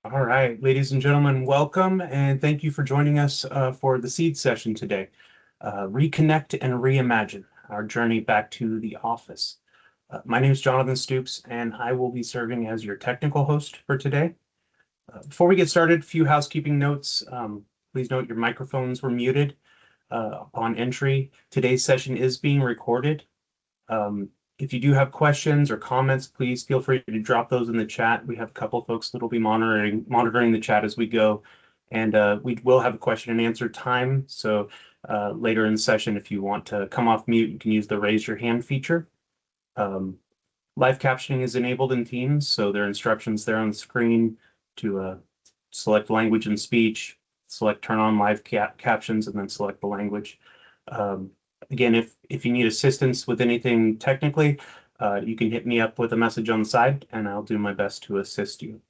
All right, ladies and gentlemen, welcome and thank you for joining us for the seed session today. Reconnect and Reimagine, our journey back to the office. My name is Jonathan Stoops, and I will be serving as your technical host for today. Before we get started, a few housekeeping notes. Please note your microphones were muted upon entry. Today's session is being recorded. If you do have questions or comments, please feel free to drop those in the chat. We have a couple of folks that will be monitoring the chat as we go. And we will have a question and answer time. So later in the session, if you want to come off mute, you can use the raise your hand feature. Live captioning is enabled in Teams, so there are instructions there on the screen to select language and speech, select turn on live captions, and then select the language. Again, if you need assistance with anything technically, you can hit me up with a message on the side, and I'll do my best to assist you.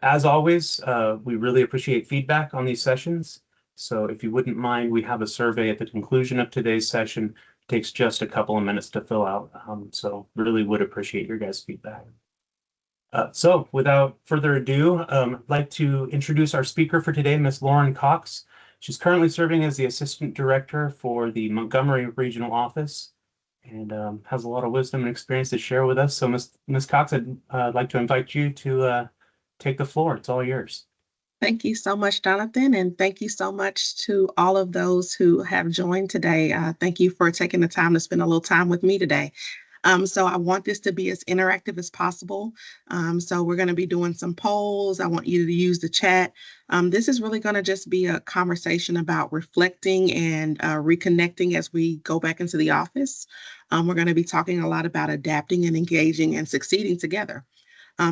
As always, we really appreciate feedback on these sessions. So if you wouldn't mind, we have a survey at the conclusion of today's session. It takes just a couple of minutes to fill out. So really would appreciate your guys' feedback. So without further ado, I'd like to introduce our speaker for today, Ms. Lauren Cox. She's currently serving as the Assistant Director for the Montgomery Regional Office and has a lot of wisdom and experience to share with us. So Ms. Cox, I'd like to invite you to take the floor. It's all yours. Thank you so much, Jonathan, and thank you so much to all of those who have joined today. Thank you for taking the time to spend a little time with me today. So I want this to be as interactive as possible. So we're going to be doing some polls. I want you to use the chat. This is really going to just be a conversation about reflecting and reconnecting as we go back into the office. We're going to be talking a lot about adapting and engaging and succeeding together.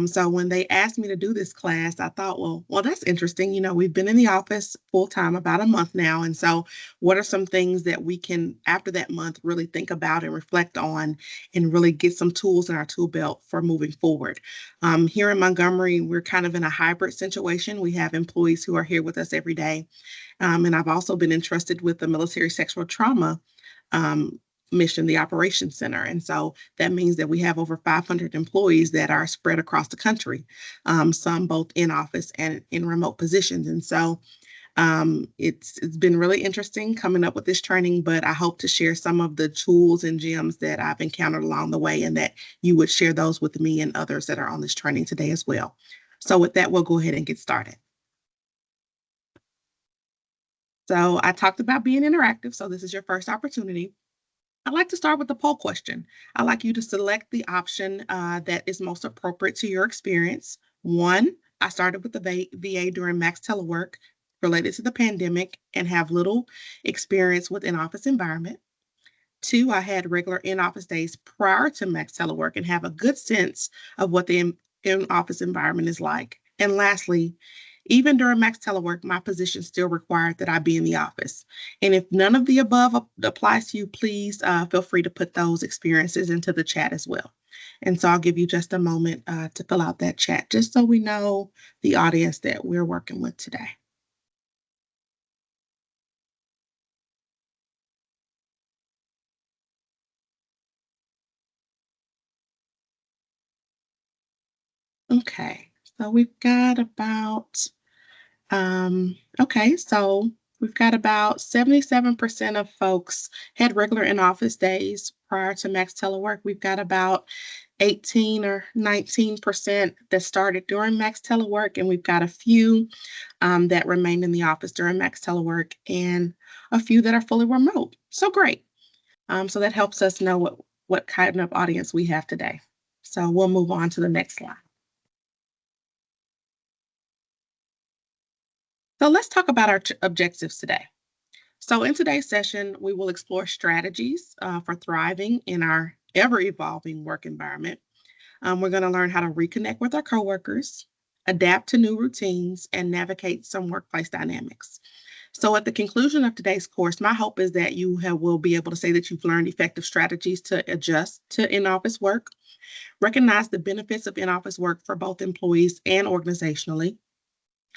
So when they asked me to do this class, I thought, well, that's interesting. You know, we've been in the office full time about a month now. And so what are some things that we can, after that month, really think about and reflect on and really get some tools in our tool belt for moving forward? Here in Montgomery, we're kind of in a hybrid situation. We have employees who are here with us every day. And I've also been entrusted with the military sexual trauma mission, the operations center. And so that means that we have over 500 employees that are spread across the country, some both in office and in remote positions. And so it's been really interesting coming up with this training, but I hope to share some of the tools and gems that I've encountered along the way and that you would share those with me and others that are on this training today as well. So with that, we'll go ahead and get started. So I talked about being interactive. So this is your first opportunity. I'd like to start with the poll question. I'd like you to select the option that is most appropriate to your experience. 1, I started with the VA during max telework related to the pandemic and have little experience with in-office environment. 2, I had regular in-office days prior to max telework and have a good sense of what the in-office environment is like. And lastly, even during max telework, my position still required that I be in the office. And if none of the above applies to you, please feel free to put those experiences into the chat as well. And so I'll give you just a moment to fill out that chat, just so we know the audience that we're working with today. Okay, so we've got about okay, so we've got about 77% of folks had regular in-office days prior to max telework. We've got about 18 or 19% that started during max telework, and we've got a few that remained in the office during max telework and a few that are fully remote. So great. So that helps us know what kind of audience we have today. So we'll move on to the next slide. So let's talk about our objectives today. So in today's session, we will explore strategies for thriving in our ever-evolving work environment. We're going to learn how to reconnect with our coworkers, adapt to new routines, and navigate some workplace dynamics. So at the conclusion of today's course, my hope is that you will be able to say that you've learned effective strategies to adjust to in-office work, recognize the benefits of in-office work for both employees and organizationally,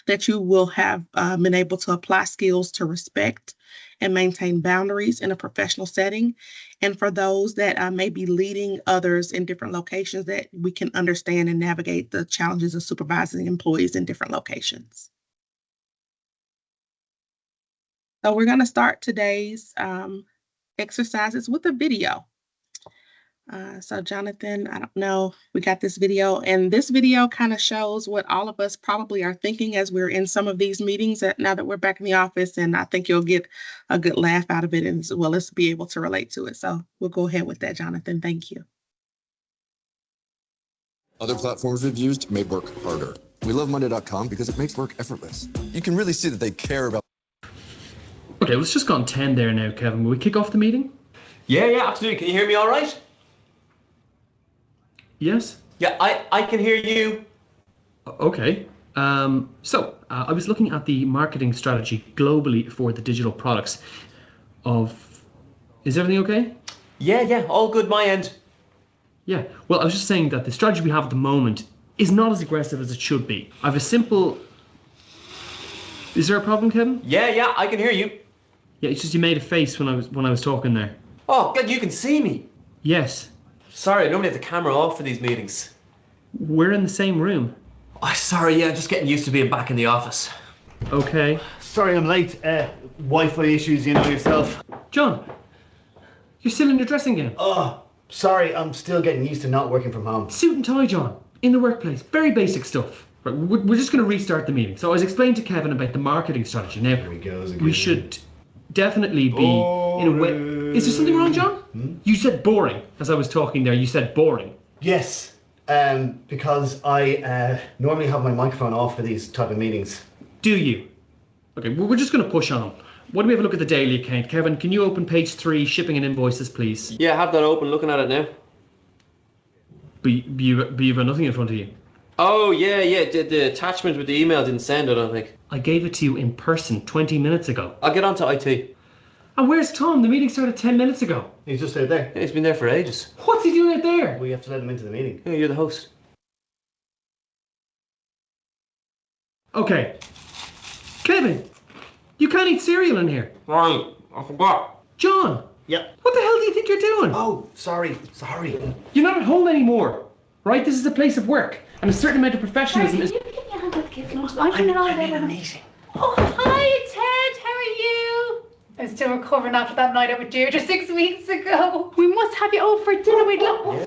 that you will have been able to apply skills to respect and maintain boundaries in a professional setting. And for those that may be leading others in different locations, that we can understand and navigate the challenges of supervising employees in different locations. So we're going to start today's exercises with a video. So Jonathan, I don't know, we got this video, and this video kind of shows what all of us probably are thinking as we're in some of these meetings now that we're back in the office, and I think you'll get a good laugh out of it as well as be able to relate to it. So we'll go ahead with that, Jonathan. Thank you. Other platforms we've used made work harder. We love Monday.com because it makes work effortless. You can really see that they care about. Okay, well, it's just gone 10 there now, Kevin. Will we kick off the meeting? Yeah, absolutely. Can you hear me all right? Yes? Yeah, I can hear you. Okay. So I was looking at the marketing strategy globally for the digital products of... Is everything okay? Yeah, all good my end. Yeah. Well, I was just saying that the strategy we have at the moment is not as aggressive as it should be. I have a simple... Is there a problem, Kevin? Yeah, I can hear you. Yeah, it's just you made a face when I was talking there. Oh, God, you can see me. Yes. Sorry, I normally have the camera off for these meetings. We're in the same room. Oh, sorry, yeah, just getting used to being back in the office. Okay. Sorry I'm late. Wi-Fi issues, you know yourself. John, you're still in your dressing gown. Oh, sorry, I'm still getting used to not working from home. Suit and tie, John, in the workplace. Very basic stuff. Right, we're just going to restart the meeting. So I was explaining to Kevin about the marketing strategy. Now, Here he goes again. we should definitely be in a way... Is there something wrong, John? You said boring. As I was talking there, you said boring. Yes, because I normally have my microphone off for these type of meetings. Do you? Okay, well, we're just going to push on. Why don't we have a look at the daily account? Kevin, can you open page 3, shipping and invoices, please? Yeah, I have that open, looking at it now. But you've got nothing in front of you. Oh, yeah, the attachment with the email didn't send, I don't think. I gave it to you in person 20 minutes ago. I'll get on to IT. And where's Tom? The meeting started 10 minutes ago. He's just out there. Yeah, he's been there for ages. What's he doing out there? We have to let him into the meeting. Yeah, you're the host. Okay. Kevin, you can't eat cereal in here. Right, I forgot. John, Yep. what the hell do you think you're doing? Oh, sorry. You're not at home anymore, right? This is a place of work, and a certain amount of professionalism is... Can you give me a hand with the kids? I'm in all in a meeting. Oh, hi, Ted. How are you? I'm still recovering after that night out with Deirdre 6 weeks ago. We must have you over for dinner. We'd love...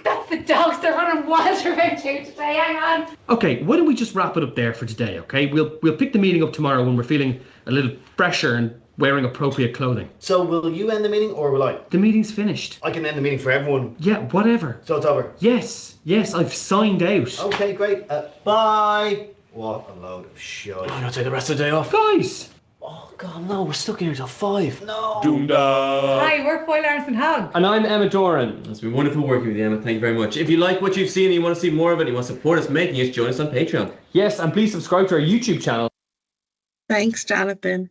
That's the dogs. They're running wild around here today. Hang on. Okay, why don't we just wrap it up there for today, okay? We'll pick the meeting up tomorrow when we're feeling a little fresher and wearing appropriate clothing. So will you end the meeting or will I? The meeting's finished. I can end the meeting for everyone. Yeah, whatever. So it's over. Yes, I've signed out. Okay, great. Bye. What a load of shit. Why not take the rest of the day off? Guys! Oh, God, no, we're stuck in here till 5. No. Hi, we're Foy Lawrence and Hogg. And I'm Emma Doran. It's been wonderful working with you, Emma. Thank you very much. If you like what you've seen and you want to see more of it, and you want to support us making it, join us on Patreon. Yes, and please subscribe to our YouTube channel. Thanks, Jonathan.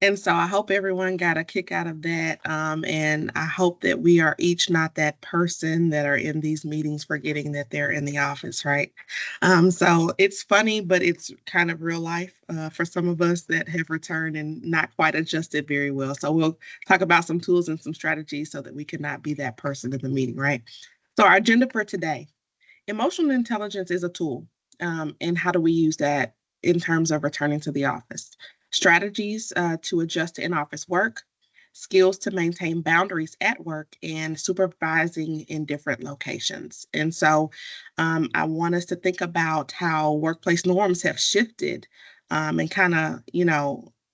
And so I hope everyone got a kick out of that. And I hope that we are each not that person that are in these meetings forgetting that they're in the office, right? So it's funny, but it's kind of real life for some of us that have returned and not quite adjusted very well. So we'll talk about some tools and some strategies so that we can not be that person in the meeting, right? So our agenda for today, emotional intelligence is a tool. And how do we use that in terms of returning to the office? Strategies to adjust to in-office work, skills to maintain boundaries at work, and supervising in different locations. And so I want us to think about how workplace norms have shifted and kind of,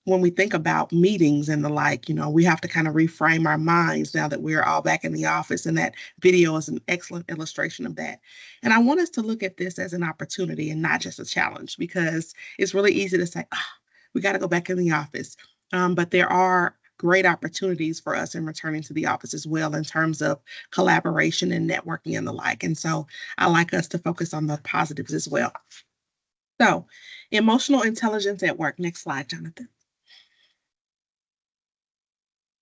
when we think about meetings and the like, we have to kind of reframe our minds now that we're all back in the office, and that video is an excellent illustration of that. And I want us to look at this as an opportunity and not just a challenge, because it's really easy to say, we got to go back in the office. But there are great opportunities for us in returning to the office as well in terms of collaboration and networking and the like. And so I like us to focus on the positives as well. So emotional intelligence at work. Next slide, Jonathan.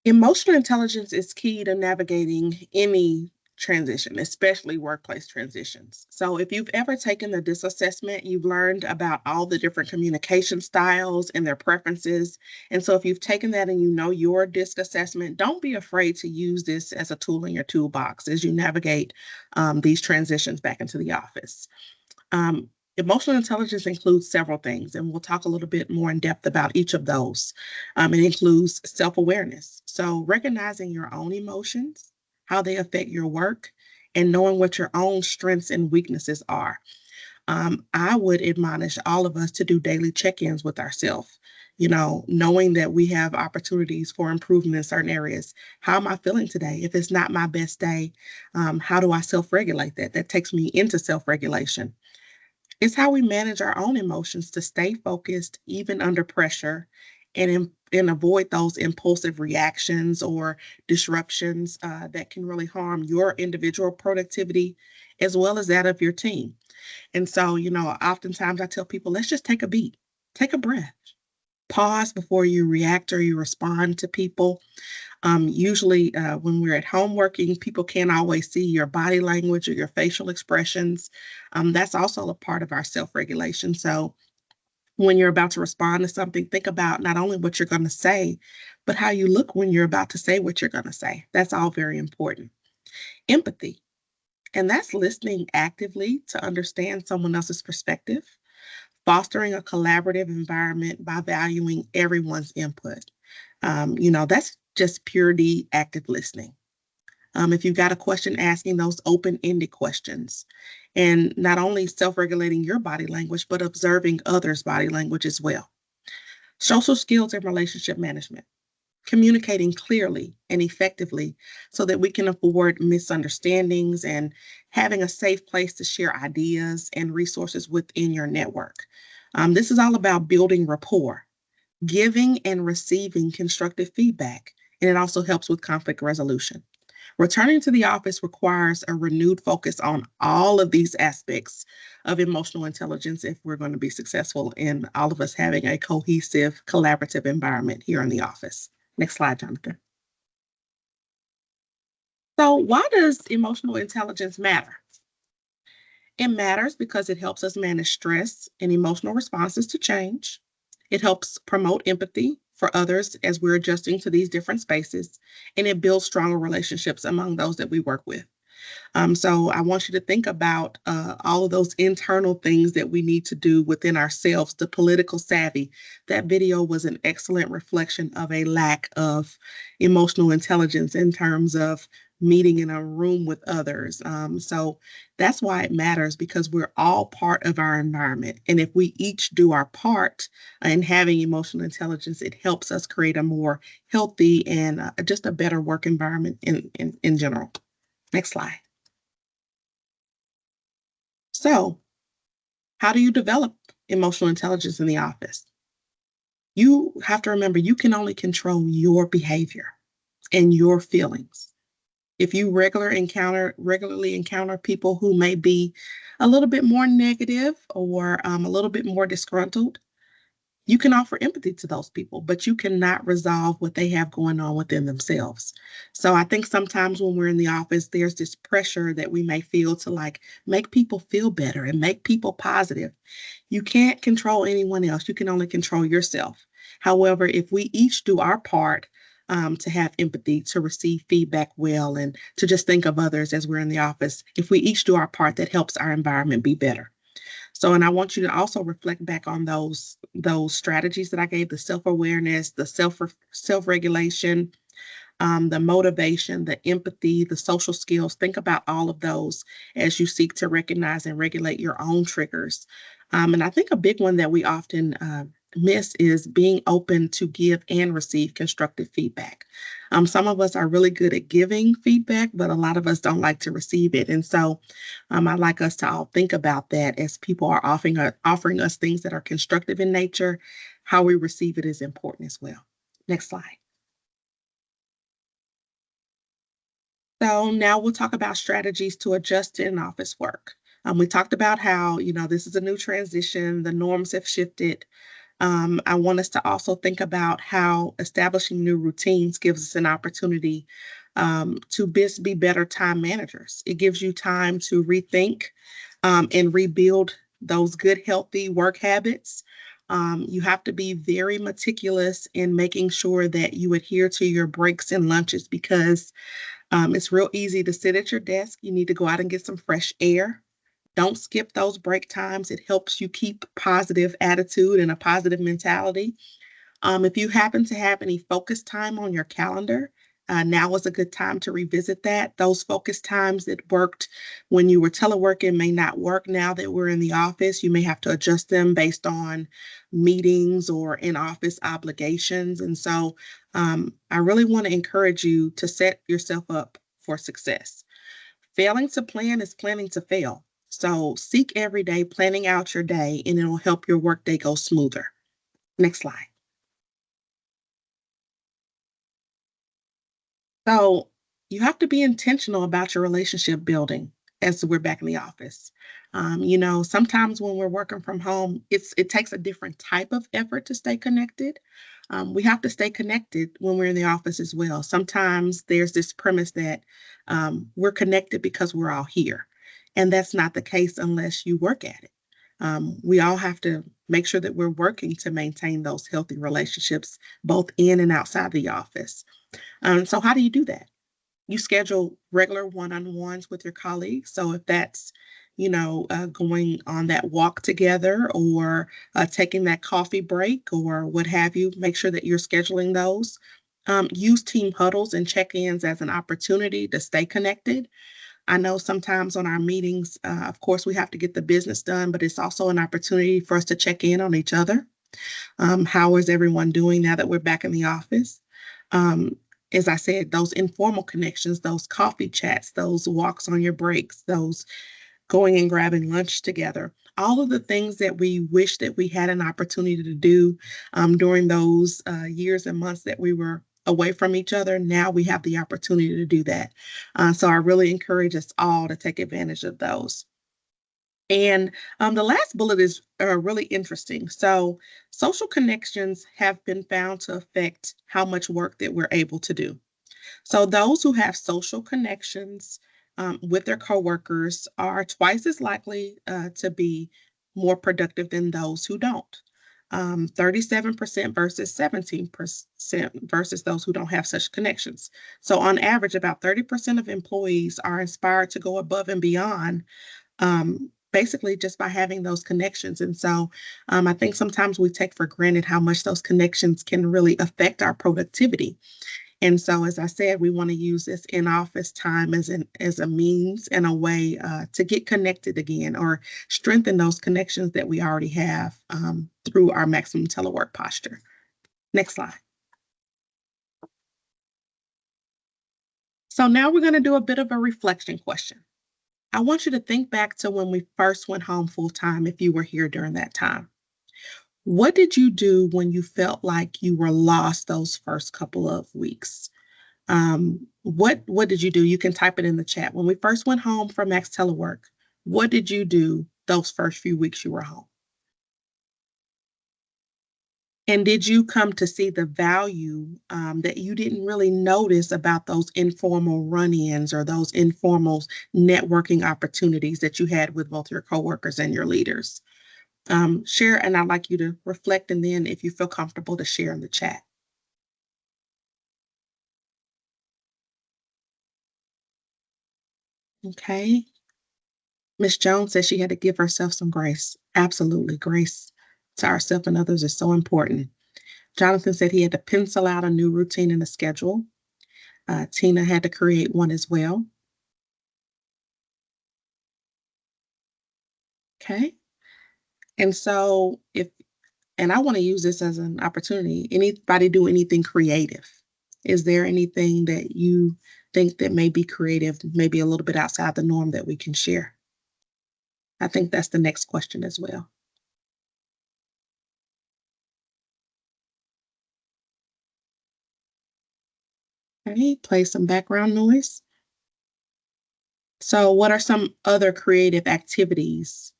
Emotional intelligence is key to navigating any transition, especially workplace transitions. So if you've ever taken the DISC assessment, you've learned about all the different communication styles and their preferences. And so if you've taken that and you know your DISC assessment, don't be afraid to use this as a tool in your toolbox as you navigate these transitions back into the office. Emotional intelligence includes several things, and we'll talk a little bit more in depth about each of those. It includes self-awareness. So recognizing your own emotions, how they affect your work, and knowing what your own strengths and weaknesses are. I would admonish all of us to do daily check-ins with ourselves, knowing that we have opportunities for improvement in certain areas. How am I feeling today? If it's not my best day, how do I self-regulate that? That takes me into self-regulation. It's how we manage our own emotions to stay focused even under pressure and avoid those impulsive reactions or disruptions that can really harm your individual productivity as well as that of your team. And so, oftentimes I tell people, let's just take a beat, take a breath, pause before you react or you respond to people. Usually, when we're at home working, people can't always see your body language or your facial expressions. That's also a part of our self-regulation. So when you're about to respond to something, think about not only what you're going to say, but how you look when you're about to say what you're going to say. That's all very important. Empathy, and that's listening actively to understand someone else's perspective, fostering a collaborative environment by valuing everyone's input. That's just purely active listening. If you've got a question, asking those open-ended questions, and not only self-regulating your body language, but observing others' body language as well. Social skills and relationship management, communicating clearly and effectively so that we can avoid misunderstandings and having a safe place to share ideas and resources within your network. This is all about building rapport, giving and receiving constructive feedback, and it also helps with conflict resolution. Returning to the office requires a renewed focus on all of these aspects of emotional intelligence if we're going to be successful in all of us having a cohesive, collaborative environment here in the office. Next slide, Jonathan. So why does emotional intelligence matter? It matters because it helps us manage stress and emotional responses to change. It helps promote empathy for others as we're adjusting to these different spaces, and it builds stronger relationships among those that we work with. So I want you to think about all of those internal things that we need to do within ourselves, the political savvy. That video was an excellent reflection of a lack of emotional intelligence in terms of meeting in a room with others. So that's why it matters, because we're all part of our environment. And if we each do our part in having emotional intelligence, it helps us create a more healthy and just a better work environment in general. Next slide. So, how do you develop emotional intelligence in the office? You have to remember you can only control your behavior and your feelings. If you regularly encounter people who may be a little bit more negative or a little bit more disgruntled, you can offer empathy to those people, but you cannot resolve what they have going on within themselves. So I think sometimes when we're in the office, there's this pressure that we may feel to make people feel better and make people positive. You can't control anyone else. You can only control yourself. However, if we each do our part to have empathy, to receive feedback well, and to just think of others as we're in the office, if we each do our part, that helps our environment be better. So, and I want you to also reflect back on those strategies that I gave: the self-awareness, the self-regulation, the motivation, the empathy, the social skills. Think about all of those as you seek to recognize and regulate your own triggers. And I think a big one that we often miss is being open to give and receive constructive feedback. Some of us are really good at giving feedback, but a lot of us don't like to receive it. And so I'd like us to all think about that as people are offering us things that are constructive in nature. How we receive it is important as well. Next slide. So now we'll talk about strategies to adjust to in-office work. We talked about how, this is a new transition, the norms have shifted. I want us to also think about how establishing new routines gives us an opportunity to be better time managers. It gives you time to rethink and rebuild those good, healthy work habits. You have to be very meticulous in making sure that you adhere to your breaks and lunches because it's real easy to sit at your desk. You need to go out and get some fresh air. Don't skip those break times. It helps you keep positive attitude and a positive mentality. If you happen to have any focus time on your calendar, now is a good time to revisit that. Those focus times that worked when you were teleworking may not work now that we're in the office. You may have to adjust them based on meetings or in-office obligations. And so I really want to encourage you to set yourself up for success. Failing to plan is planning to fail. So seek every day planning out your day, and it'll help your workday go smoother. Next slide. So you have to be intentional about your relationship building as we're back in the office. Sometimes when we're working from home, it takes a different type of effort to stay connected. We have to stay connected when we're in the office as well. Sometimes there's this premise that we're connected because we're all here. And that's not the case unless you work at it. We all have to make sure that we're working to maintain those healthy relationships, both in and outside the office. So how do you do that? You schedule regular one-on-ones with your colleagues. So if that's, going on that walk together or taking that coffee break or what have you, make sure that you're scheduling those. Use team huddles and check-ins as an opportunity to stay connected. I know sometimes on our meetings, of course, we have to get the business done, but it's also an opportunity for us to check in on each other. How is everyone doing now that we're back in the office? As I said, those informal connections, those coffee chats, those walks on your breaks, those going and grabbing lunch together, all of the things that we wish that we had an opportunity to do during those years and months that we were away from each other. Now we have the opportunity to do that. So I really encourage us all to take advantage of those. And the last bullet is really interesting. So social connections have been found to affect how much work that we're able to do. So those who have social connections with their coworkers are twice as likely to be more productive than those who don't. 37% versus 17% versus those who don't have such connections. So on average, about 30% of employees are inspired to go above and beyond basically just by having those connections. And so I think sometimes we take for granted how much those connections can really affect our productivity. And so, as I said, we want to use this in-office time as a means and a way to get connected again or strengthen those connections that we already have through our maximum telework posture. Next slide. So now we're going to do a bit of a reflection question. I want you to think back to when we first went home full-time if you were here during that time. What did you do when you felt like you were lost those first couple of weeks? What did you do? You can type it in the chat. When we first went home from Max Telework, what did you do those first few weeks you were home? And did you come to see the value that you didn't really notice about those informal run-ins or those informal networking opportunities that you had with both your coworkers and your leaders? Share, and I'd like you to reflect, and then if you feel comfortable to share in the chat. Okay. Miss Jones says she had to give herself some grace. Absolutely. Grace to ourselves and others is so important. Jonathan said he had to pencil out a new routine and a schedule. Tina had to create one as well. Okay. And so and I want to use this as an opportunity. Anybody do anything creative? Is there anything that you think that may be creative, maybe a little bit outside the norm that we can share? I think that's the next question as well. Okay, play some background noise. So what are some other creative activities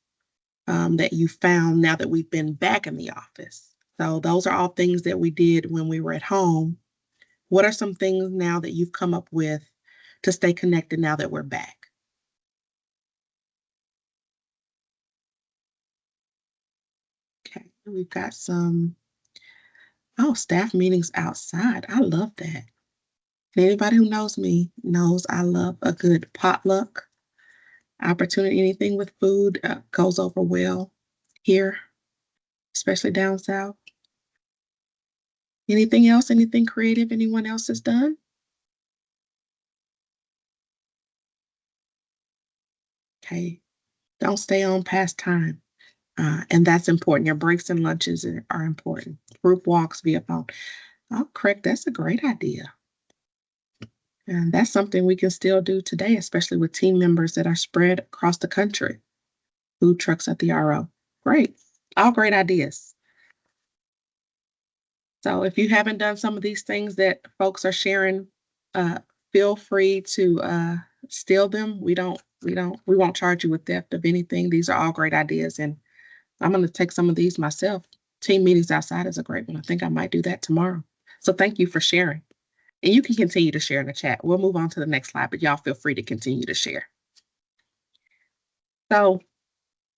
that you found now that we've been back in the office? So those are all things that we did when we were at home. What are some things now that you've come up with to stay connected now that we're back? Okay, we've got some, staff meetings outside. I love that. Anybody who knows me knows I love a good potluck opportunity. Anything with food goes over well here, especially down south. Anything else? Anything creative anyone else has done? Okay, don't stay on past time. And that's important. Your breaks and lunches are important. Group walks via phone. Oh, correct. That's a great idea. And that's something we can still do today, especially with team members that are spread across the country. Food trucks at the RO. Great. All great ideas. So if you haven't done some of these things that folks are sharing, uh, feel free to steal them. We won't charge you with theft of anything. These are all great ideas. And I'm going to take some of these myself. Team meetings outside is a great one. I think I might do that tomorrow. So thank you for sharing. And you can continue to share in the chat. We'll move on to the next slide, but y'all feel free to continue to share. So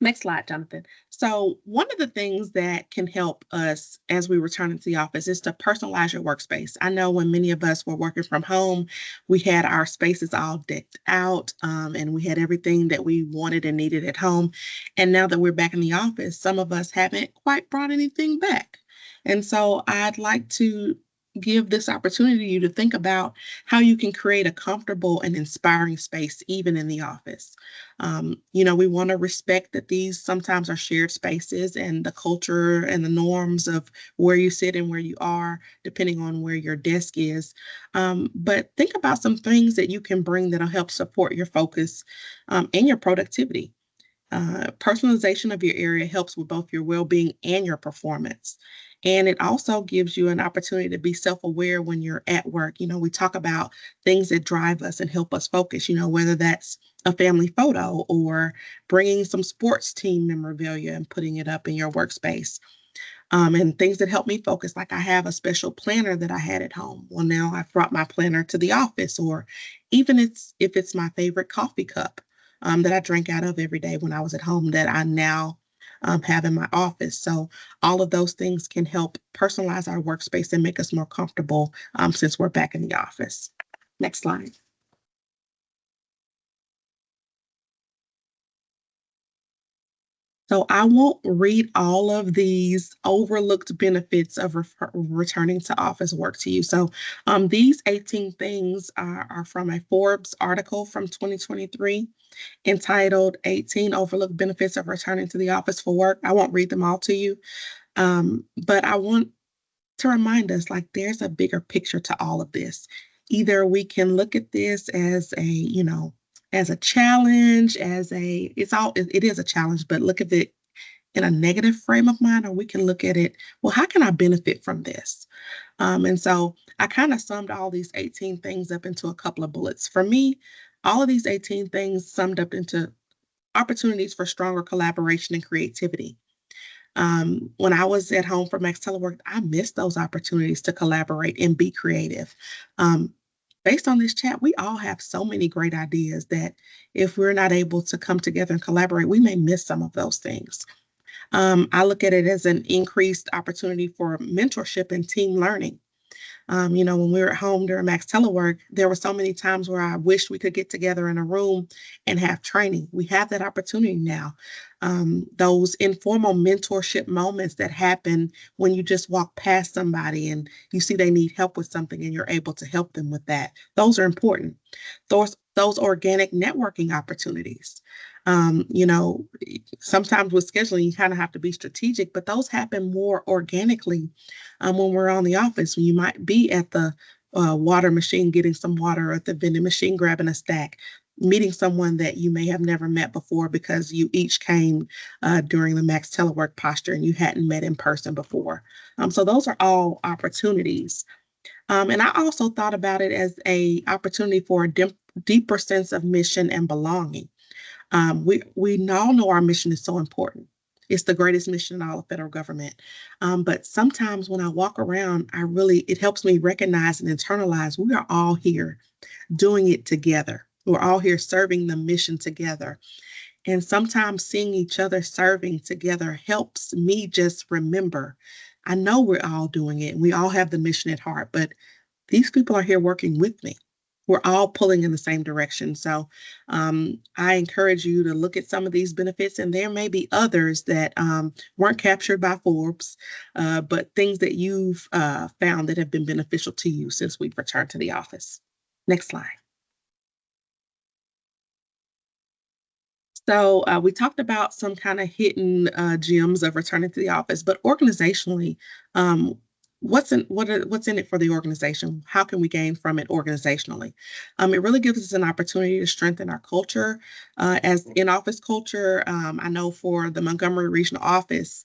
next slide, Jonathan. So one of the things that can help us as we return into the office is to personalize your workspace. I know when many of us were working from home, we had our spaces all decked out, and we had everything that we wanted and needed at home. And now that we're back in the office, some of us haven't quite brought anything back. And so I'd like to give this opportunity to you to think about how you can create a comfortable and inspiring space even in the office. We want to respect that these sometimes are shared spaces and the culture and the norms of where you sit and where you are, depending on where your desk is. But think about some things that you can bring that'll help support your focus and your productivity. Personalization of your area helps with both your well-being and your performance. And it also gives you an opportunity to be self-aware when you're at work. We talk about things that drive us and help us focus, whether that's a family photo or bringing some sports team memorabilia and putting it up in your workspace. And things that help me focus, like I have a special planner that I had at home. Well, now I've brought my planner to the office, or even if it's my favorite coffee cup that I drank out of every day when I was at home that I now have in my office. So all of those things can help personalize our workspace and make us more comfortable since we're back in the office. Next slide. So I won't read all of these overlooked benefits of returning to office work to you. So these 18 things are from a Forbes article from 2023 entitled 18 Overlooked Benefits of Returning to the Office for Work. I won't read them all to you, but I want to remind us like there's a bigger picture to all of this. Either we can look at this as as a challenge, it is a challenge, but look at it in a negative frame of mind, or we can look at it, well, how can I benefit from this? And so I kind of summed all these 18 things up into a couple of bullets. For me, all of these 18 things summed up into opportunities for stronger collaboration and creativity. When I was at home for Max Telework, I missed those opportunities to collaborate and be creative. Based on this chat, we all have so many great ideas that if we're not able to come together and collaborate, we may miss some of those things. I look at it as an increased opportunity for mentorship and team learning. When we were at home during Max Telework, there were so many times where I wished we could get together in a room and have training. We have that opportunity now. Those informal mentorship moments that happen when you just walk past somebody and you see they need help with something and you're able to help them with that. Those are important. Those organic networking opportunities. Sometimes with scheduling, you kind of have to be strategic, but those happen more organically when we're on the office. When you might be at the water machine getting some water, or at the vending machine grabbing a stack, meeting someone that you may have never met before because you each came during the Max Telework posture and you hadn't met in person before. So those are all opportunities. And I also thought about it as an opportunity for a deeper sense of mission and belonging. We all know our mission is so important. It's the greatest mission in all of federal government. But sometimes when I walk around, it helps me recognize and internalize we are all here doing it together. We're all here serving the mission together. And sometimes seeing each other serving together helps me just remember, I know we're all doing it. We all have the mission at heart, but these people are here working with me. We're all pulling in the same direction. So I encourage you to look at some of these benefits, and there may be others that weren't captured by Forbes, but things that you've found that have been beneficial to you since we've returned to the office. Next slide. So we talked about some kind of hidden gems of returning to the office, but organizationally, what's in it for the organization? How can we gain from it organizationally? It really gives us an opportunity to strengthen our culture as in-office culture. I know for the Montgomery Regional Office,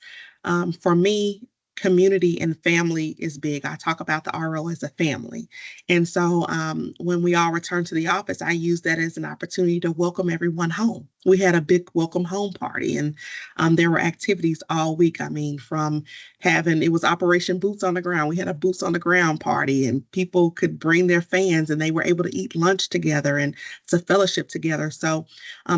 for me, community and family is big. I talk about the RO as a family. And so when we all return to the office, I use that as an opportunity to welcome everyone home. We had a big welcome home party, and there were activities all week. I mean, it was Operation Boots on the Ground. We had a Boots on the Ground party, and people could bring their fans, and they were able to eat lunch together and to fellowship together. So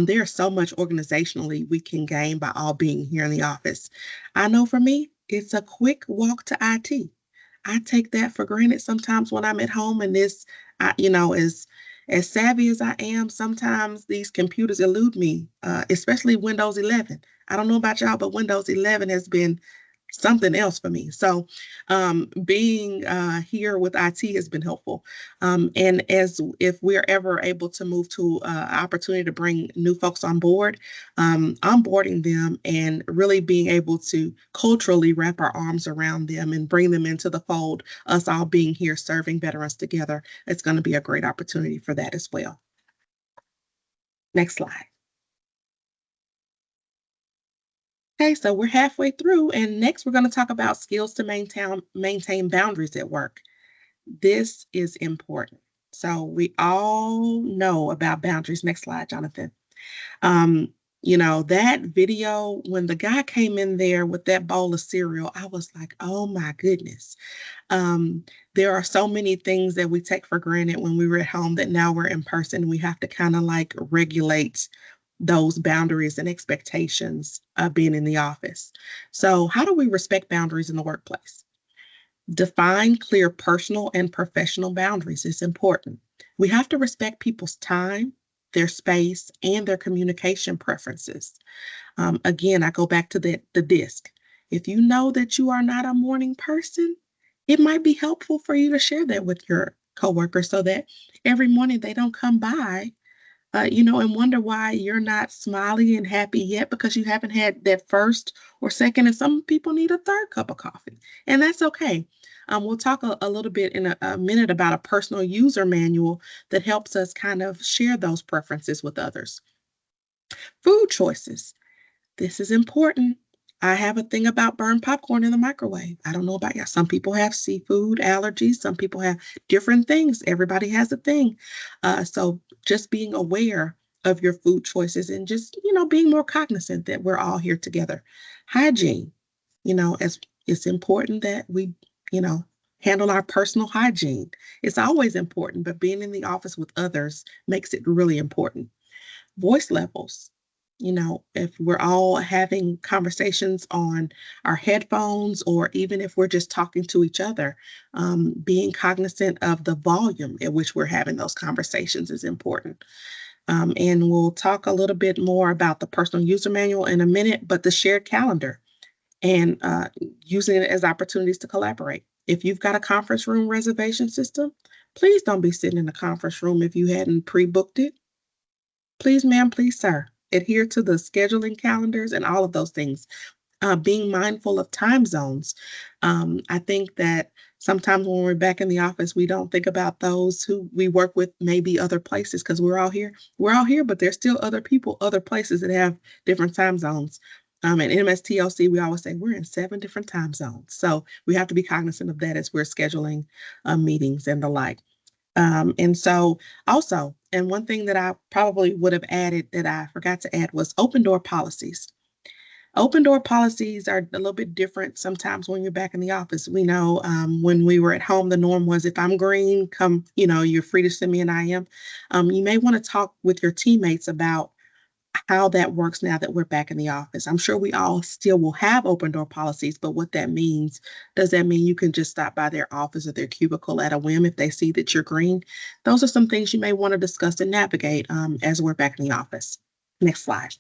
there's so much organizationally we can gain by all being here in the office. I know for me, it's a quick walk to IT. I take that for granted sometimes when I'm at home, and as savvy as I am, sometimes these computers elude me, especially Windows 11. I don't know about y'all, but Windows 11 has been something else for me. So being here with IT has been helpful. And if we're ever able to move to an opportunity to bring new folks on board, onboarding them and really being able to culturally wrap our arms around them and bring them into the fold, us all being here serving veterans together, it's going to be a great opportunity for that as well. Next slide. Okay, so we're halfway through, and next we're going to talk about skills to maintain boundaries at work. This is important. So we all know about boundaries. Next slide, Jonathan. That video, when the guy came in there with that bowl of cereal, I was like, oh my goodness. There are so many things that we take for granted when we were at home that now we're in person. We have to kind of like regulate those boundaries and expectations of being in the office. So how do we respect boundaries in the workplace? Define clear personal and professional boundaries is important. We have to respect people's time, their space, and their communication preferences. Again, I go back to the DISC. If you know that you are not a morning person, it might be helpful for you to share that with your coworkers so that every morning they don't come by and wonder why you're not smiling and happy yet because you haven't had that first or second, and some people need a third cup of coffee, and that's okay. We'll talk a little bit in a minute about a personal user manual that helps us kind of share those preferences with others. Food choices. This is important. I have a thing about burned popcorn in the microwave. I don't know about y'all. Some people have seafood allergies. Some people have different things. Everybody has a thing. So just being aware of your food choices and just, being more cognizant that we're all here together. Hygiene, as it's important that we, handle our personal hygiene. It's always important, but being in the office with others makes it really important. Voice levels. If we're all having conversations on our headphones, or even if we're just talking to each other, being cognizant of the volume at which we're having those conversations is important. And we'll talk a little bit more about the personal user manual in a minute, but the shared calendar and using it as opportunities to collaborate. If you've got a conference room reservation system, please don't be sitting in the conference room if you hadn't pre-booked it. Please, ma'am, please, sir, adhere to the scheduling calendars and all of those things. Being mindful of time zones. I think that sometimes when we're back in the office, we don't think about those who we work with, maybe other places, because we're all here. We're all here, but there's still other people, other places that have different time zones. At MSTLC, we always say we're in 7 different time zones. So we have to be cognizant of that as we're scheduling meetings and the like. And so also, and one thing that I probably would have added that I forgot to add was open door policies. Open door policies are a little bit different sometimes when you're back in the office. We know when we were at home, the norm was if I'm green, come, you're free to send me an IM. You may want to talk with your teammates about how that works now that we're back in the office. I'm sure we all still will have open door policies, but what that means, does that mean you can just stop by their office or their cubicle at a whim if they see that you're green? Those are some things you may want to discuss and navigate as we're back in the office. Next slide.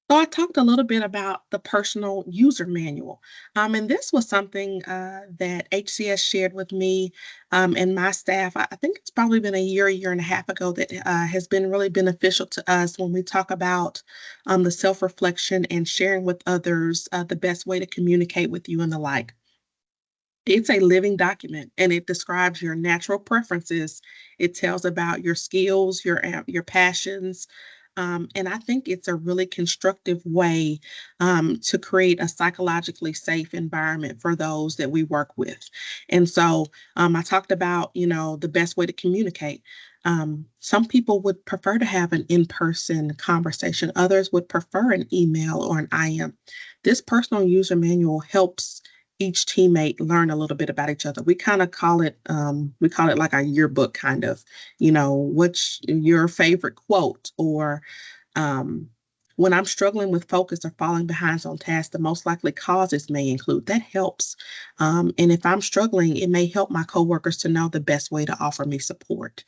So I talked a little bit about the personal user manual. And this was something that HCS shared with me and my staff. I think it's probably been a year and a half ago that has been really beneficial to us when we talk about the self-reflection and sharing with others the best way to communicate with you and the like. It's a living document and it describes your natural preferences. It tells about your skills, your passions. And I think it's a really constructive way to create a psychologically safe environment for those that we work with. And so I talked about, the best way to communicate. Some people would prefer to have an in-person conversation. Others would prefer an email or an IM. This personal user manual helps each teammate learn a little bit about each other. We kind of call it, like a yearbook kind of, what's your favorite quote or when I'm struggling with focus or falling behind on tasks, the most likely causes may include. That helps. And if I'm struggling, it may help my coworkers to know the best way to offer me support.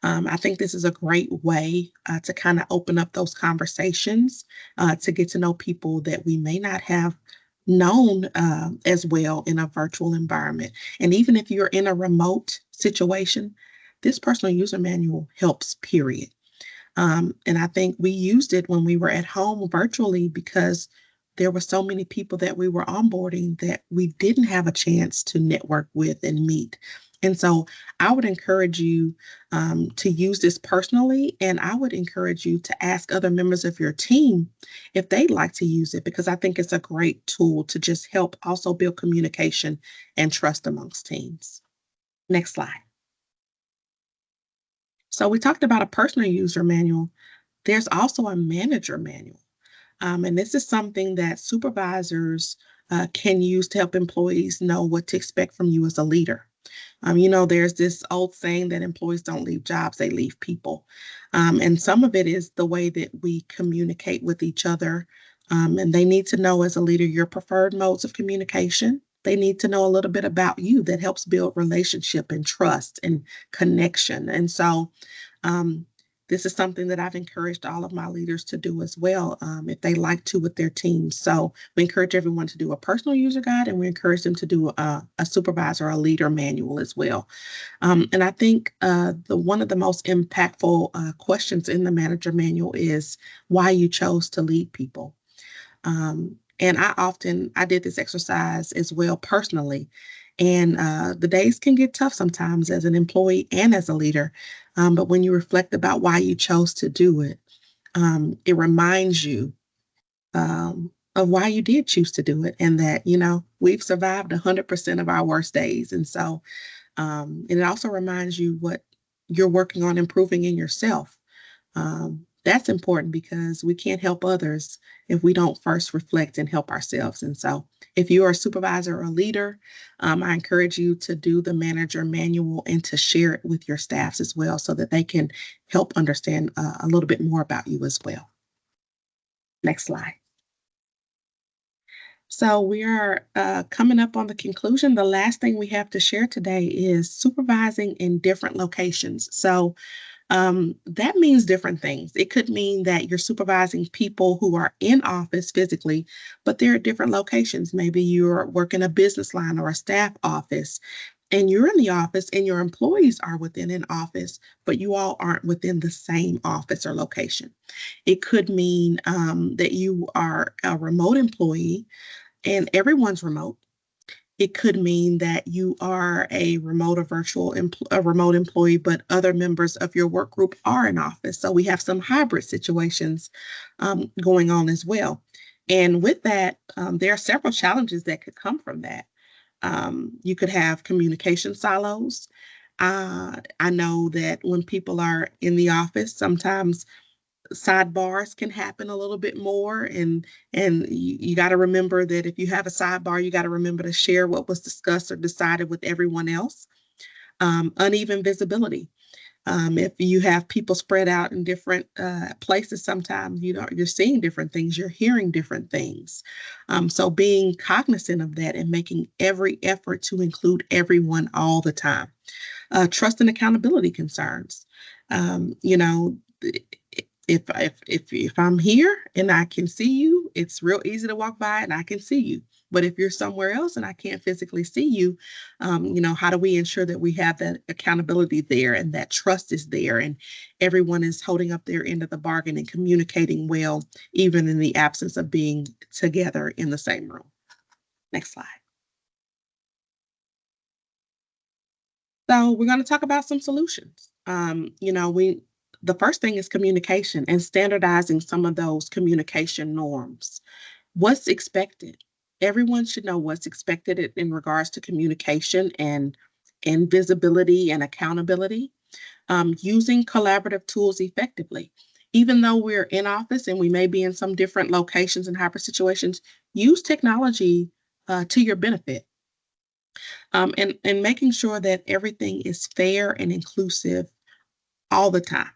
I think this is a great way to kind of open up those conversations, to get to know people that we may not have known as well in a virtual environment. And even if you're in a remote situation, this personal user manual helps, period. And I think we used it when we were at home virtually because there were so many people that we were onboarding that we didn't have a chance to network with and meet. And so I would encourage you to use this personally, and I would encourage you to ask other members of your team if they'd like to use it, because I think it's a great tool to just help also build communication and trust amongst teams. Next slide. So we talked about a personal user manual. There's also a manager manual. And this is something that supervisors can use to help employees know what to expect from you as a leader. There's this old saying that employees don't leave jobs, they leave people. And some of it is the way that we communicate with each other. And they need to know as a leader your preferred modes of communication. They need to know a little bit about you that helps build relationship and trust and connection. And so this is something that I've encouraged all of my leaders to do as well, if they like to with their teams. So we encourage everyone to do a personal user guide, and we encourage them to do a supervisor or a leader manual as well. And I think one of the most impactful questions in the manager manual is why you chose to lead people. And I did this exercise as well personally. And the days can get tough sometimes as an employee and as a leader. But when you reflect about why you chose to do it, it reminds you of why you did choose to do it, and that, we've survived 100% of our worst days. And so, and it also reminds you what you're working on improving in yourself. That's important because we can't help others if we don't first reflect and help ourselves. And so if you are a supervisor or a leader, I encourage you to do the manager manual and to share it with your staffs as well so that they can help understand a little bit more about you as well. Next slide. So we are coming up on the conclusion. The last thing we have to share today is supervising in different locations. So that means different things. It could mean that you're supervising people who are in office physically, but they're at different locations. Maybe you're working a business line or a staff office, and you're in the office and your employees are within an office, but you all aren't within the same office or location. It could mean that you are a remote employee and everyone's remote. It could mean that you are a remote or virtual a remote employee, but other members of your work group are in office. So we have some hybrid situations going on as well. And with that, there are several challenges that could come from that. You could have communication silos. I know that when people are in the office, sometimes sidebars can happen a little bit more, and you got to remember that if you have a sidebar, you got to remember to share what was discussed or decided with everyone else. Uneven visibility. If you have people spread out in different places, sometimes you're seeing different things, you're hearing different things. So being cognizant of that and making every effort to include everyone all the time. Trust and accountability concerns. You know, if I'm here and I can see you, it's real easy to walk by and I can see you. But if you're somewhere else and I can't physically see you, how do we ensure that we have that accountability there and that trust is there and everyone is holding up their end of the bargain and communicating well, even in the absence of being together in the same room? Next slide. So we're going to talk about some solutions. The first thing is communication and standardizing some of those communication norms. What's expected? Everyone should know what's expected in regards to communication and visibility and accountability. Using collaborative tools effectively. Even though we're in office and we may be in some different locations and hybrid situations, use technology to your benefit. And making sure that everything is fair and inclusive all the time.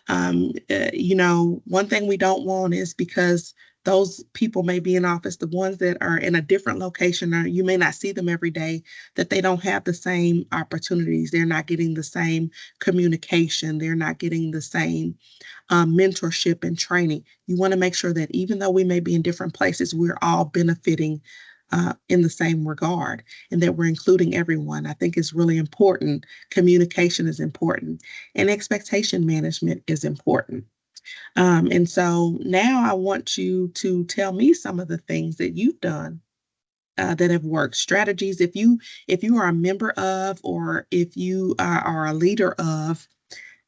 One thing we don't want is because those people may be in office, the ones that are in a different location, or you may not see them every day, that they don't have the same opportunities. They're not getting the same communication. They're not getting the same mentorship and training. You want to make sure that even though we may be in different places, we're all benefiting in the same regard and that we're including everyone. I think is really important. Communication is important and expectation management is important. And so now I want you to tell me some of the things that you've done that have worked. Strategies, if you are a member of, or if you are a leader of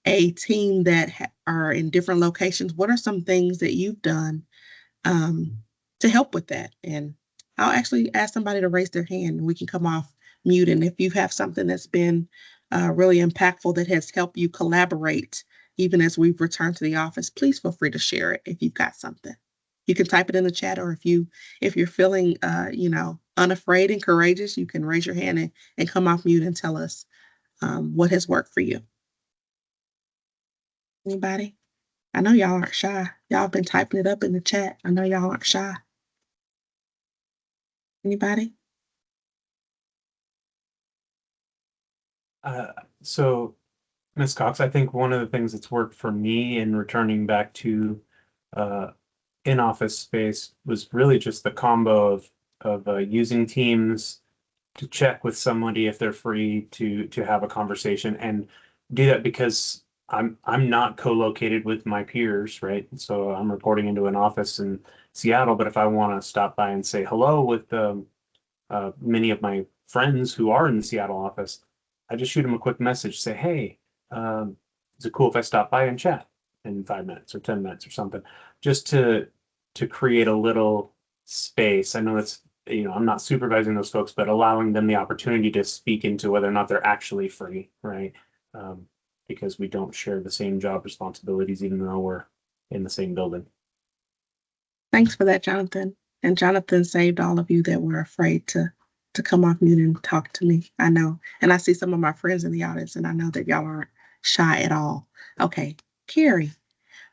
a team that are in different locations, what are some things that you've done to help with that? And I'll actually ask somebody to raise their hand and we can come off mute. And if you have something that's been really impactful that has helped you collaborate, even as we've returned to the office, please feel free to share it if you've got something. You can type it in the chat, or if you're feeling unafraid and courageous, you can raise your hand and come off mute and tell us what has worked for you. Anybody? I know y'all aren't shy. Y'all have been typing it up in the chat. I know y'all aren't shy. Anybody? So, Ms. Cox, I think one of the things that's worked for me in returning back to in-office space was really just the combo of using Teams to check with somebody if they're free to have a conversation, and do that because I'm not co-located with my peers, right? So I'm reporting into an office in Seattle, but if I want to stop by and say hello with many of my friends who are in the Seattle office, I just shoot them a quick message, say, hey, is it cool if I stop by and chat in 5 minutes or 10 minutes or something, just to create a little space. I know that's, I'm not supervising those folks, but allowing them the opportunity to speak into whether or not they're actually free, right? Because we don't share the same job responsibilities, even though we're in the same building. Thanks for that, Jonathan. And Jonathan saved all of you that were afraid to come off mute and talk to me. I know. And I see some of my friends in the audience, and I know that y'all aren't shy at all. Okay, Carrie,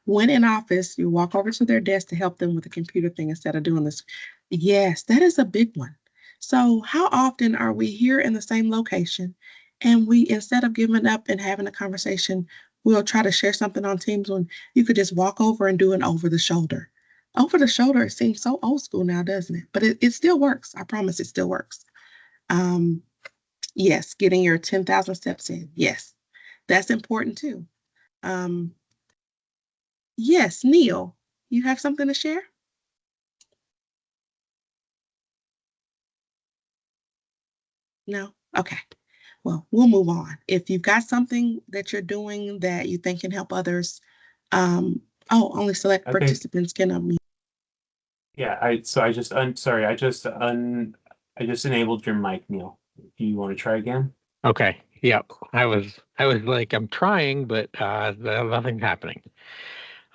when in office, you walk over to their desk to help them with the computer thing instead of doing this. Yes, that is a big one. So how often are we here in the same location and we, instead of giving up and having a conversation, we'll try to share something on Teams when you could just walk over and do an over the shoulder. Over the shoulder, it seems so old school now, doesn't it? But it still works. I promise it still works. Yes, getting your 10,000 steps in. Yes, that's important too. Yes, Neil, you have something to share? No? Okay. Well, we'll move on. If you've got something that you're doing that you think can help others, only select participants can unmute. Yeah, I just enabled your mic, Neil. Do you want to try again? Okay. Yep. I was like, I'm trying, but nothing's happening.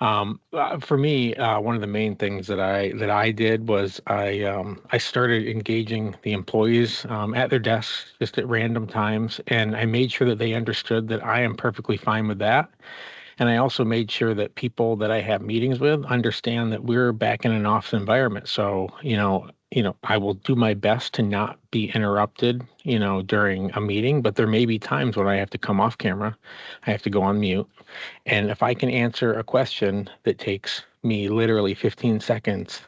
For me, one of the main things that I did was I started engaging the employees at their desks just at random times, and I made sure that they understood that I am perfectly fine with that. And I also made sure that people that I have meetings with understand that we're back in an office environment. So, I will do my best to not be interrupted, during a meeting, but there may be times when I have to come off camera. I have to go on mute. And if I can answer a question that takes me literally 15 seconds,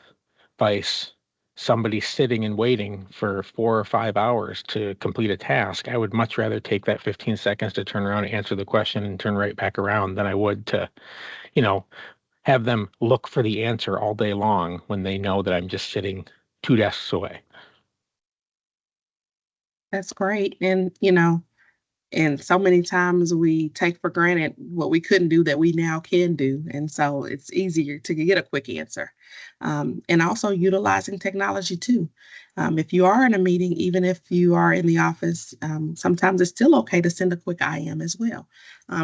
vice somebody sitting and waiting for 4 or 5 hours to complete a task, I would much rather take that 15 seconds to turn around and answer the question and turn right back around than I would to, you know, have them look for the answer all day long when they know that I'm just sitting 2 desks away. That's great. And so many times we take for granted what we couldn't do that we now can do. And so it's easier to get a quick answer. And also utilizing technology too. If you are in a meeting, even if you are in the office, sometimes it's still okay to send a quick IM as well.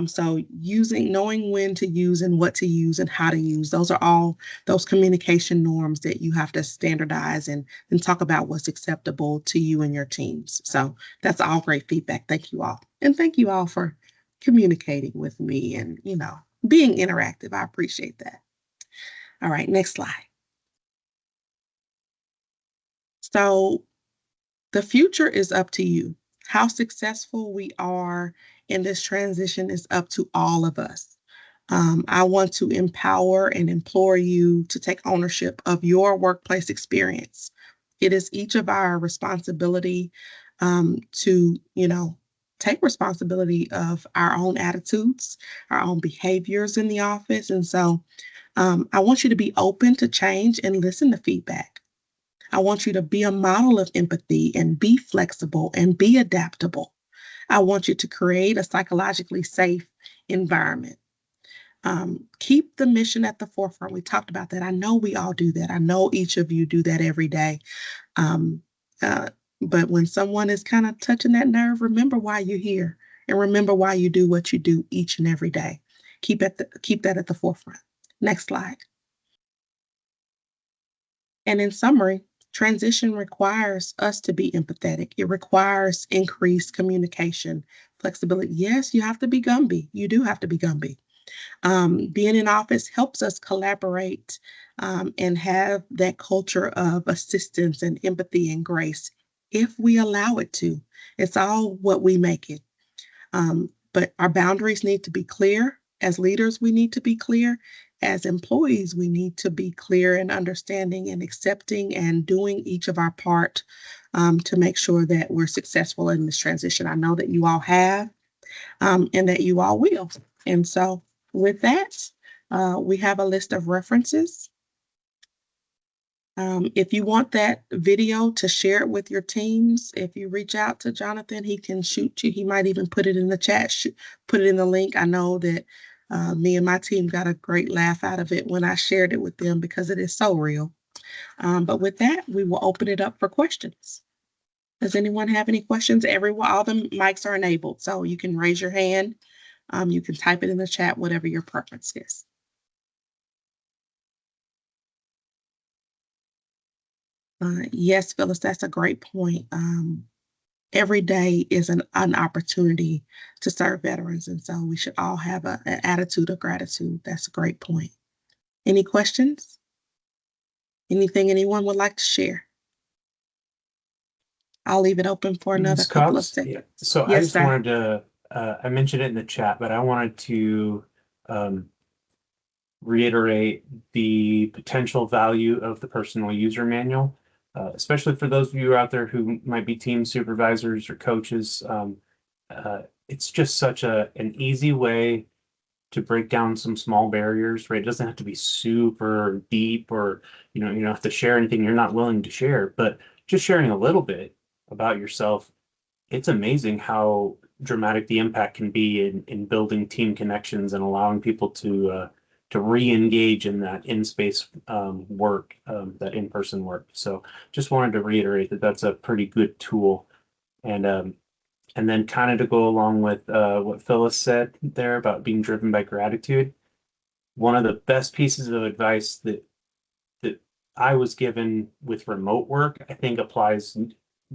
So knowing when to use and what to use and how to use, those are all those communication norms that you have to standardize and talk about what's acceptable to you and your teams. So that's all great feedback. Thank you all. And thank you all for communicating with me and, being interactive. I appreciate that. All right, next slide. So the future is up to you. How successful we are in this transition is up to all of us. I want to empower and implore you to take ownership of your workplace experience. It is each of our responsibility to, take responsibility of our own attitudes, our own behaviors in the office. And so I want you to be open to change and listen to feedback. I want you to be a model of empathy and be flexible and be adaptable. I want you to create a psychologically safe environment. Keep the mission at the forefront. We talked about that. I know we all do that. I know each of you do that every day. Um, uh, but when someone is kind of touching that nerve, remember why you're here and remember why you do what you do each and every day. Keep that at the forefront. Next slide. And in summary, transition requires us to be empathetic. It requires increased communication, flexibility. Yes, you have to be Gumby. You do have to be Gumby. Being in office helps us collaborate and have that culture of assistance and empathy and grace if we allow it to. It's all what we make it. But our boundaries need to be clear. As leaders, we need to be clear. As employees, we need to be clear and understanding and accepting and doing each of our part to make sure that we're successful in this transition. I know that you all have and that you all will. And so with that, we have a list of references. If you want that video to share it with your teams, if you reach out to Jonathan, he can shoot you. He might even put it in the chat, put it in the link. I know that me and my team got a great laugh out of it when I shared it with them because it is so real. But with that, we will open it up for questions. Does anyone have any questions? All the mics are enabled, so you can raise your hand. You can type it in the chat, whatever your preference is. Yes, Phyllis, that's a great point. Every day is an opportunity to serve veterans, and so we should all have an attitude of gratitude. That's a great point. Any questions? Anything anyone would like to share? I'll leave it open for another Ms. couple of Cox? seconds. Yeah. So I Yes, just sir. wanted to, I mentioned it in the chat, but I wanted to reiterate the potential value of the personal user manual, especially for those of you out there who might be team supervisors or coaches. It's just such an easy way to break down some small barriers, right? It doesn't have to be super deep or, you don't have to share anything you're not willing to share, but just sharing a little bit about yourself. It's amazing how dramatic the impact can be in building team connections and allowing people to re-engage in that in-space work, that in-person work. So just wanted to reiterate that that's a pretty good tool. And then kind of to go along with what Phyllis said there about being driven by gratitude, one of the best pieces of advice that I was given with remote work, I think applies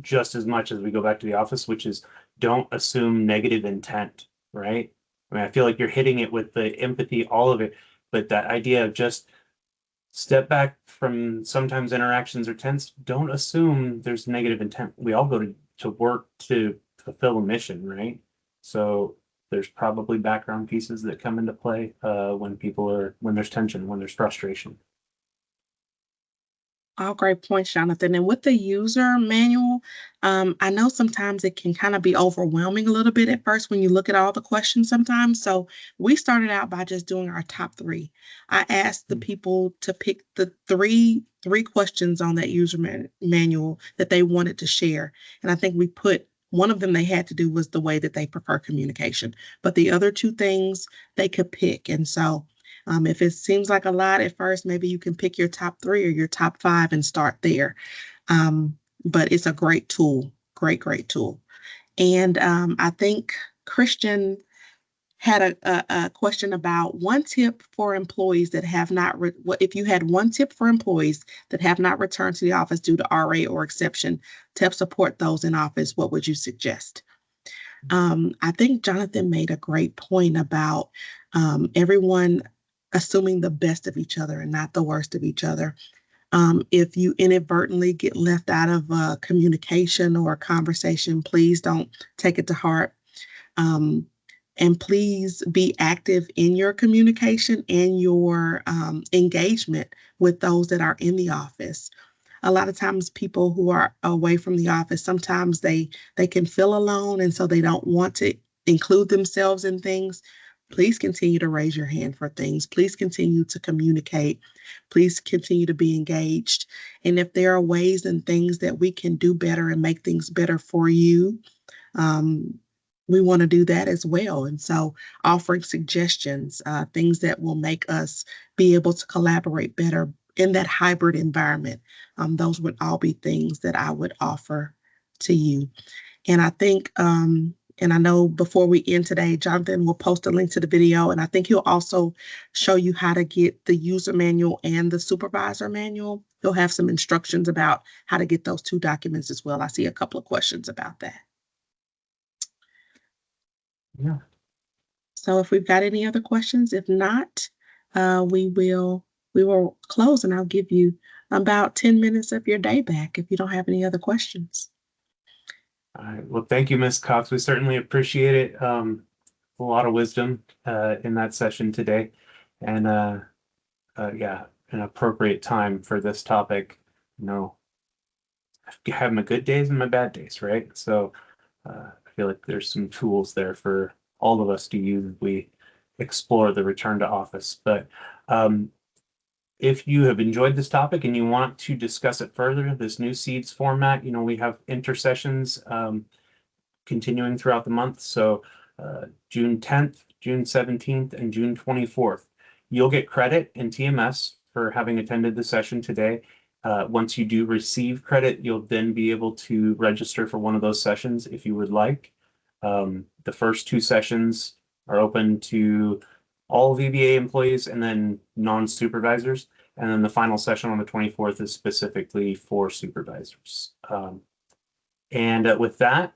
just as much as we go back to the office, which is don't assume negative intent, right? I mean, I feel like you're hitting it with the empathy, all of it, but that idea of just step back from sometimes interactions are tense. Don't assume there's negative intent. We all go to work to fulfill a mission, right? So there's probably background pieces that come into play when there's tension, when there's frustration. All great points, Jonathan. And with the user manual, I know sometimes it can kind of be overwhelming a little bit at first when you look at all the questions sometimes. So we started out by just doing our top three. I asked the people to pick the three questions on that user manual that they wanted to share. And I think we put one of them they had to do was the way that they prefer communication. But the other two things they could pick. And so if it seems like a lot at first, maybe you can pick your top three or your top five and start there. But it's a great tool, great tool. And I think Christian had a question about one tip for employees that have not, if you had one tip for employees that have not returned to the office due to RA or exception to help support those in office, what would you suggest? I think Jonathan made a great point about everyone assuming the best of each other and not the worst of each other. If you inadvertently get left out of a communication or a conversation, please don't take it to heart. And please be active in your communication and your engagement with those that are in the office. A lot of times people who are away from the office, sometimes they can feel alone, and so they don't want to include themselves in things. Please continue to raise your hand for things. Please continue to communicate. Please continue to be engaged. And if there are ways and things that we can do better and make things better for you, we want to do that as well. And so offering suggestions, things that will make us be able to collaborate better in that hybrid environment, those would all be things that I would offer to you. And I think, and I know before we end today, Jonathan will post a link to the video, and I think he'll also show you how to get the user manual and the supervisor manual. He'll have some instructions about how to get those two documents as well. I see a couple of questions about that. Yeah. So if we've got any other questions, if not, we will close, and I'll give you about 10 minutes of your day back if you don't have any other questions. All right. Well, thank you, Ms. Cox. We certainly appreciate it. A lot of wisdom in that session today, and yeah, an appropriate time for this topic. You know, I have my good days and my bad days, right? So I feel like there's some tools there for all of us to use as we explore the return to office. But if you have enjoyed this topic and you want to discuss it further, this new seeds format, you know, we have intersessions continuing throughout the month. So June 10th, June 17th, and June 24th. You'll get credit in TMS for having attended the session today. Once you do receive credit, you'll then be able to register for one of those sessions if you would like. The first two sessions are open to all VBA employees and then non-supervisors. And then the final session on the 24th is specifically for supervisors. And with that,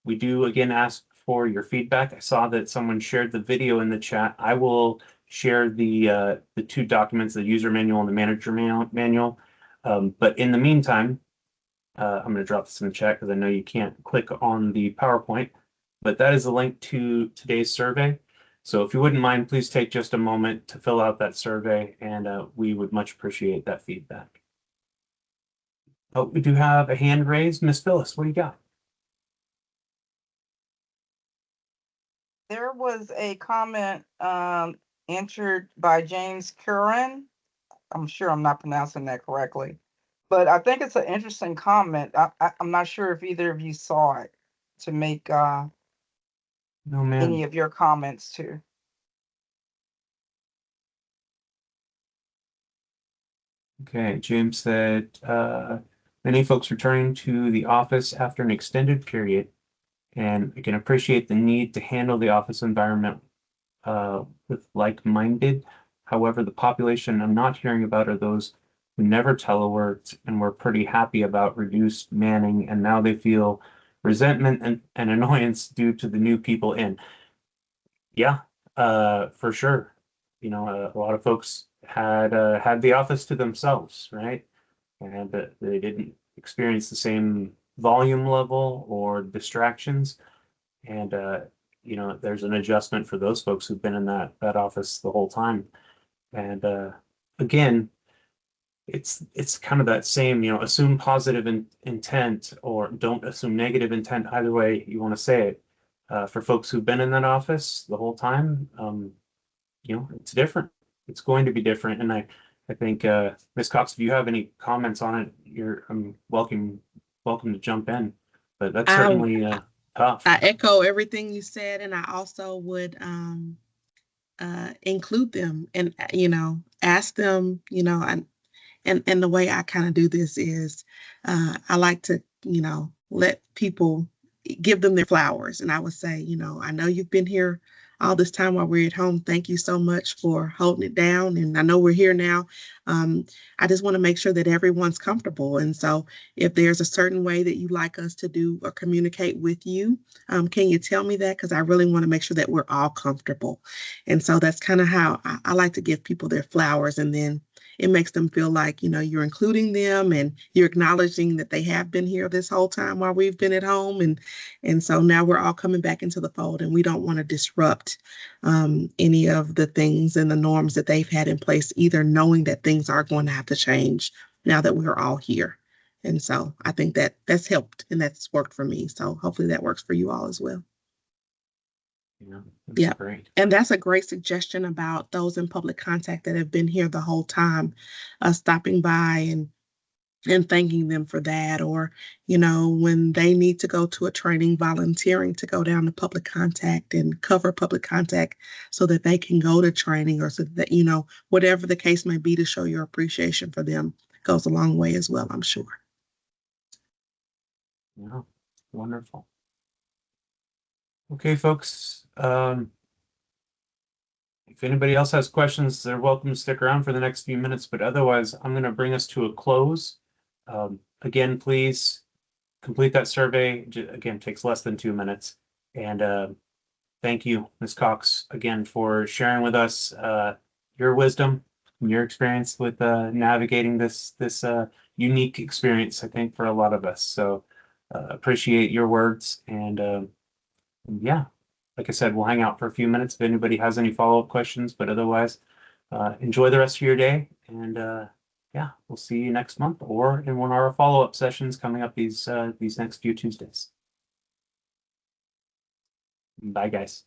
we do again ask for your feedback. I saw that someone shared the video in the chat. I will share the two documents, the user manual and the manager manual. But in the meantime, I'm going to drop this in the chat because I know you can't click on the PowerPoint, but that is a link to today's survey. So if you wouldn't mind, please take just a moment to fill out that survey, and we would much appreciate that feedback. Oh, we do have a hand raised. Miss Phyllis, what do you got? There was a comment entered by James Curran. I'm sure I'm not pronouncing that correctly, but I think it's an interesting comment. I'm not sure if either of you saw it to make No, ma'am. any of your comments to. Okay, James said, many folks returning to the office after an extended period, and I can appreciate the need to handle the office environment with like-minded However, the population I'm not hearing about are those who never teleworked and were pretty happy about reduced manning, and now they feel resentment and annoyance due to the new people in. Yeah, for sure. You know, a lot of folks had the office to themselves, right? And they didn't experience the same volume level or distractions. And you know, there's an adjustment for those folks who've been in that office the whole time. And again, it's kind of that same, you know, assume positive intent or don't assume negative intent. Either way you want to say it. For folks who've been in that office the whole time, you know, it's different. It's going to be different. And I think Ms. Cox, if you have any comments on it, you're welcome to jump in. But that's certainly tough. I echo everything you said, and I also would include them and, you know, ask them, you know, and the way I kind of do this is I like to, you know, let people give them their flowers. And I would say, you know, I know you've been here all this time while we're at home. Thank you so much for holding it down. And I know we're here now. I just want to make sure that everyone's comfortable. And so if there's a certain way that you like us to do or communicate with you, can you tell me that? Because I really want to make sure that we're all comfortable. And so that's kind of how I like to give people their flowers. And then it makes them feel like, you know, you're including them and you're acknowledging that they have been here this whole time while we've been at home. And so now we're all coming back into the fold, and we don't want to disrupt any of the things and the norms that they've had in place, either knowing that things are going to have to change now that we're all here. And so I think that that's helped and that's worked for me. So hopefully that works for you all as well. Yeah, that's Yeah. great. And that's a great suggestion about those in public contact that have been here the whole time, stopping by and thanking them for that. Or, you know, when they need to go to a training, volunteering to go down to public contact and cover public contact so that they can go to training, or so that, you know, whatever the case may be, to show your appreciation for them goes a long way as well, I'm sure. Yeah, wonderful. Okay, folks. If anybody else has questions, they're welcome to stick around for the next few minutes, but otherwise, I'm going to bring us to a close. Again, please complete that survey. Again, takes less than 2 minutes. And thank you, Ms. Cox, again, for sharing with us your wisdom and your experience with navigating this unique experience, I think, for a lot of us. So appreciate your words. And yeah, like I said, we'll hang out for a few minutes if anybody has any follow-up questions, but otherwise, enjoy the rest of your day. And yeah, we'll see you next month or in one of our follow-up sessions coming up these next few Tuesdays. Bye, guys.